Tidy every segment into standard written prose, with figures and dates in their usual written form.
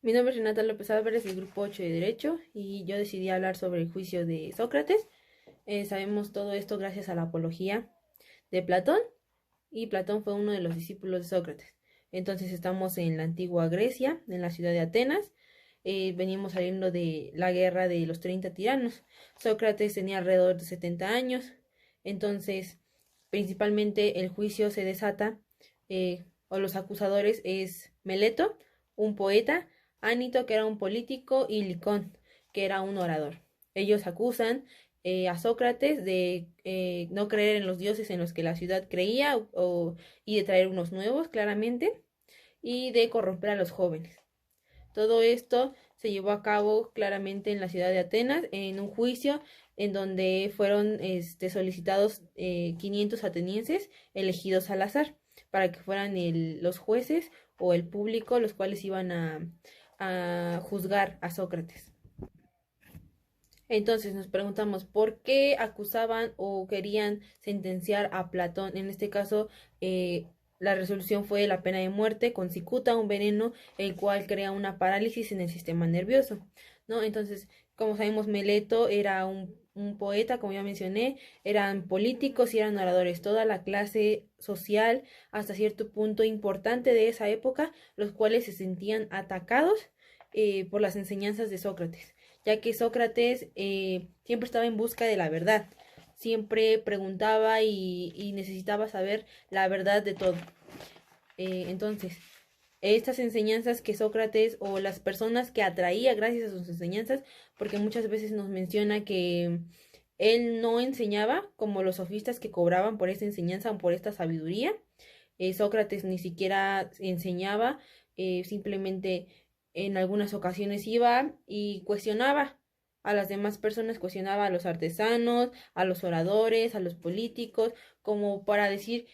Mi nombre es Renata López Álvarez del Grupo 8 de Derecho y yo decidí hablar sobre el juicio de Sócrates. Sabemos todo esto gracias a la apología de Platón y Platón fue uno de los discípulos de Sócrates. Entonces estamos en la antigua Grecia, en la ciudad de Atenas. Venimos saliendo de la guerra de los 30 tiranos. Sócrates tenía alrededor de 70 años. Entonces, principalmente el juicio se desata, o los acusadores es Meleto, un poeta, Anito, que era un político, y Licón, que era un orador. Ellos acusan a Sócrates de no creer en los dioses en los que la ciudad creía y de traer unos nuevos, claramente, y de corromper a los jóvenes. Todo esto se llevó a cabo claramente en la ciudad de Atenas, en un juicio en donde fueron solicitados 500 atenienses elegidos al azar para que fueran los jueces o el público los cuales iban a juzgar a Sócrates. Entonces nos preguntamos por qué acusaban o querían sentenciar a Platón. En este caso, la resolución fue la pena de muerte con cicuta, un veneno el cual crea una parálisis en el sistema nervioso, ¿no? Entonces, como sabemos, Meleto era un poeta, como ya mencioné, eran políticos y eran oradores, toda la clase social hasta cierto punto importante de esa época, los cuales se sentían atacados por las enseñanzas de Sócrates, ya que Sócrates siempre estaba en busca de la verdad, siempre preguntaba y necesitaba saber la verdad de todo. Entonces, estas enseñanzas que Sócrates o las personas que atraía gracias a sus enseñanzas, porque muchas veces nos menciona que él no enseñaba como los sofistas que cobraban por esta enseñanza o por esta sabiduría. Sócrates ni siquiera enseñaba, simplemente en algunas ocasiones iba y cuestionaba a las demás personas, cuestionaba a los artesanos, a los oradores, a los políticos, como para decir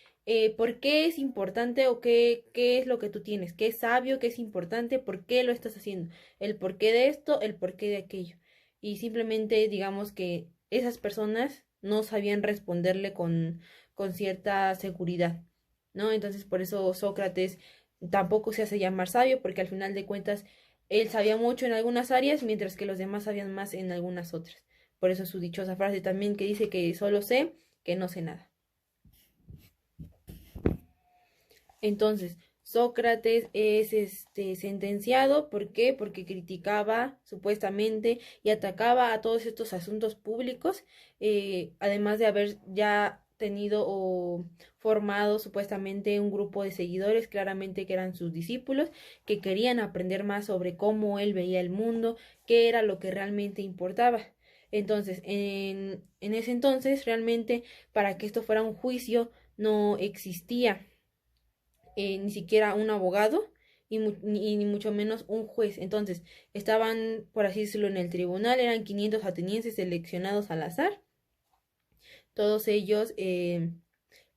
por qué es importante o qué es lo que tú tienes, qué es sabio, qué es importante, por qué lo estás haciendo, el porqué de esto, el porqué de aquello. Y simplemente digamos que esas personas no sabían responderle con cierta seguridad, ¿no? Entonces por eso Sócrates tampoco se hace llamar sabio, porque al final de cuentas él sabía mucho en algunas áreas, mientras que los demás sabían más en algunas otras. Por eso su dichosa frase también que dice que solo sé que no sé nada. Entonces, Sócrates es sentenciado, ¿por qué? Porque criticaba supuestamente y atacaba a todos estos asuntos públicos, además de haber ya tenido o formado supuestamente un grupo de seguidores, claramente que eran sus discípulos, que querían aprender más sobre cómo él veía el mundo, qué era lo que realmente importaba. Entonces, en ese entonces, realmente, para que esto fuera un juicio, no existía ni siquiera un abogado ni mucho menos un juez. Entonces, estaban, por así decirlo, en el tribunal, eran 500 atenienses seleccionados al azar. Todos ellos,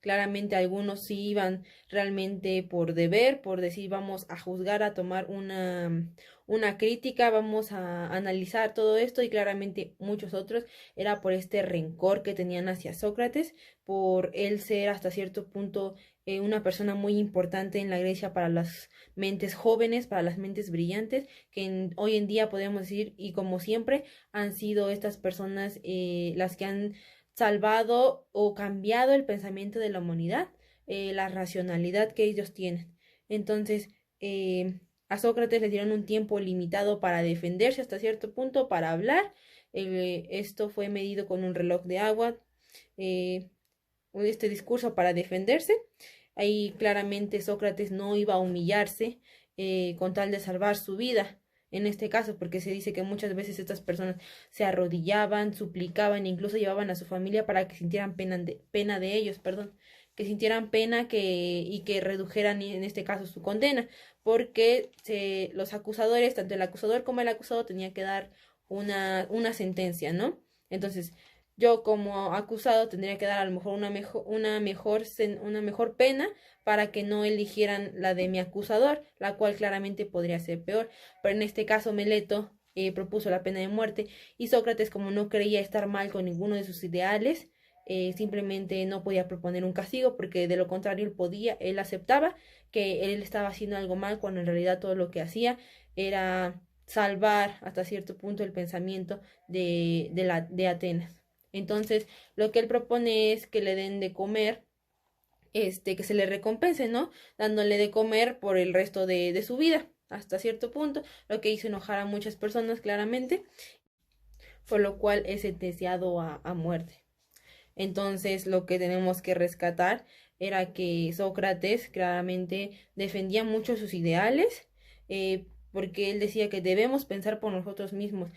claramente algunos sí iban realmente por deber, por decir vamos a juzgar, a tomar una crítica, vamos a analizar todo esto, y claramente muchos otros era por este rencor que tenían hacia Sócrates, por él ser hasta cierto punto una persona muy importante en la Grecia para las mentes jóvenes, para las mentes brillantes, que hoy en día podemos decir, y como siempre, han sido estas personas las que han salvado o cambiado el pensamiento de la humanidad, la racionalidad que ellos tienen. Entonces, a Sócrates le dieron un tiempo limitado para defenderse hasta cierto punto, para hablar. Esto fue medido con un reloj de agua, eh, este discurso para defenderse. Ahí claramente Sócrates no iba a humillarse con tal de salvar su vida. En este caso, porque se dice que muchas veces estas personas se arrodillaban, suplicaban, incluso llevaban a su familia para que sintieran pena de ellos, perdón, que sintieran pena y que redujeran en este caso su condena, porque los acusadores, tanto el acusador como el acusado, tenía que dar una sentencia, ¿no? Entonces, yo como acusado tendría que dar a lo mejor una mejor pena para que no eligieran la de mi acusador, la cual claramente podría ser peor. Pero en este caso Meleto propuso la pena de muerte, y Sócrates, como no creía estar mal con ninguno de sus ideales, simplemente no podía proponer un castigo porque de lo contrario él aceptaba que él estaba haciendo algo mal cuando en realidad todo lo que hacía era salvar hasta cierto punto el pensamiento de Atenas. Entonces, lo que él propone es que le den de comer, que se le recompense, ¿no? Dándole de comer por el resto de su vida, hasta cierto punto, lo que hizo enojar a muchas personas claramente, por lo cual es sentenciado a muerte. Entonces, lo que tenemos que rescatar era que Sócrates claramente defendía mucho sus ideales, porque él decía que debemos pensar por nosotros mismos,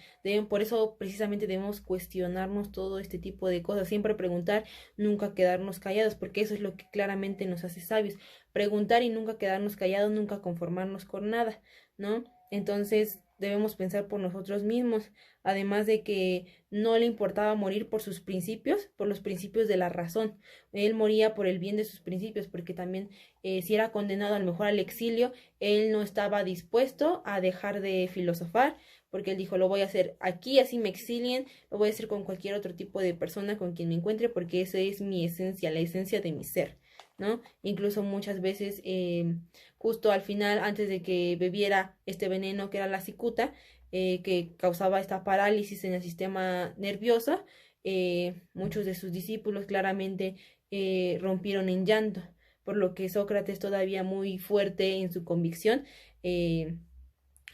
por eso precisamente debemos cuestionarnos todo este tipo de cosas, siempre preguntar, nunca quedarnos callados, porque eso es lo que claramente nos hace sabios, preguntar y nunca quedarnos callados, nunca conformarnos con nada, ¿no? Entonces, debemos pensar por nosotros mismos, además de que no le importaba morir por sus principios, por los principios de la razón. Él moría por el bien de sus principios, porque también si era condenado a lo mejor al exilio, él no estaba dispuesto a dejar de filosofar, porque él dijo, lo voy a hacer aquí, así me exilien, lo voy a hacer con cualquier otro tipo de persona con quien me encuentre, porque esa es mi esencia, la esencia de mi ser, ¿no? Incluso muchas veces, justo al final, antes de que bebiera este veneno que era la cicuta, que causaba esta parálisis en el sistema nervioso, muchos de sus discípulos claramente rompieron en llanto, por lo que Sócrates, todavía muy fuerte en su convicción, eh,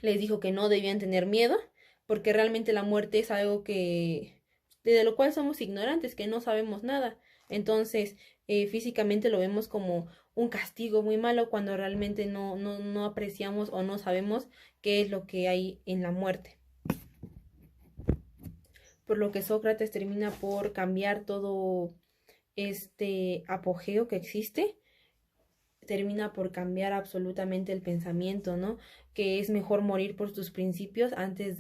les dijo que no debían tener miedo, porque realmente la muerte es algo de lo cual somos ignorantes, que no sabemos nada. Entonces, físicamente lo vemos como un castigo muy malo cuando realmente no apreciamos o no sabemos qué es lo que hay en la muerte. Por lo que Sócrates termina por cambiar todo este apogeo que existe, termina por cambiar absolutamente el pensamiento, ¿no? Que es mejor morir por tus principios antes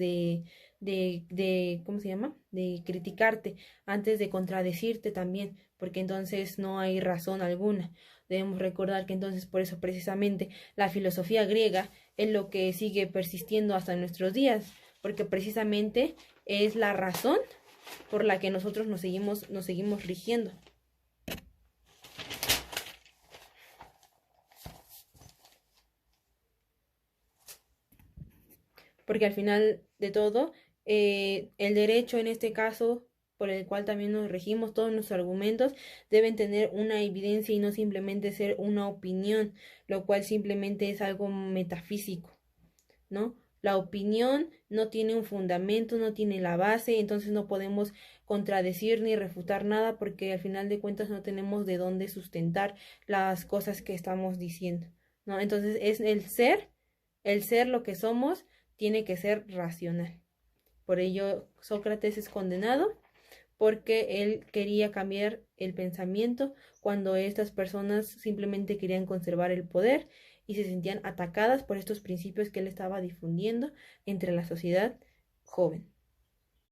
¿cómo se llama? De criticarte, antes de contradecirte también, porque entonces no hay razón alguna. Debemos recordar que entonces por eso precisamente la filosofía griega es lo que sigue persistiendo hasta nuestros días, porque precisamente es la razón por la que nosotros nos seguimos rigiendo. Porque al final de todo, el derecho en este caso, por el cual también nos regimos, todos nuestros argumentos deben tener una evidencia y no simplemente ser una opinión, lo cual simplemente es algo metafísico, ¿no? La opinión no tiene un fundamento, no tiene la base, entonces no podemos contradecir ni refutar nada porque al final de cuentas no tenemos de dónde sustentar las cosas que estamos diciendo, ¿no? Entonces es el ser lo que somos tiene que ser racional. Por ello, Sócrates es condenado porque él quería cambiar el pensamiento cuando estas personas simplemente querían conservar el poder y se sentían atacadas por estos principios que él estaba difundiendo entre la sociedad joven.